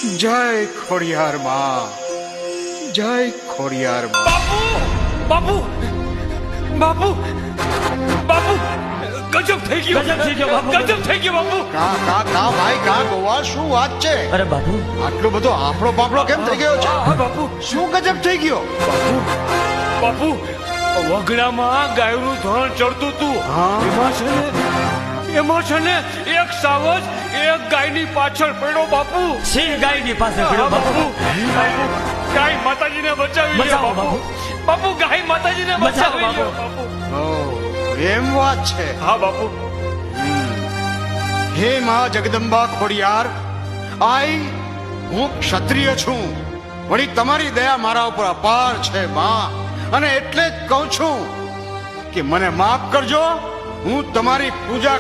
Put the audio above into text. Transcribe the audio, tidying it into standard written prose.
જય ખોડિયાર માં, જય ખોડિયાર માં. બાપુ બાપુ બાપુ ગજબ થઈ ગયો, ગજબ થઈ ગયો બાપુ. કા ભાઈ કા ગોવાળ, શું વાત છે? અરે બાપુ, આટલો બધો આફળો પાપડો કેમ થઈ ગયો છે? હા બાપુ, શું ગજબ થઈ ગયો? બાપુ વગડામાં ગાયનું ધણ ચડતું હતું. હા. એમાં છે ને એક સાવજ એક ગાયની પાછળ પડ્યો બાપુ. સિંહ ગાયની પાસે પડ્યો હા, બાપુ. બાપુ ગાય માતાજીને બચાવી લે બચાવો બાપુ. બાપુ ગાય માતાજીને બચાવો બચાવી લે બાપુ. બાપુ. ઓહ, એમ વાત છે. હા બાપુ. હે માં જગદંબા ખોડિયાર, હું ક્ષત્રિય છું, વળી તમારી દયા મારા ઉપર અપાર છે માં, અને એટલે જ કહું છું કે મને માફ કરજો. હું તમારી પૂજા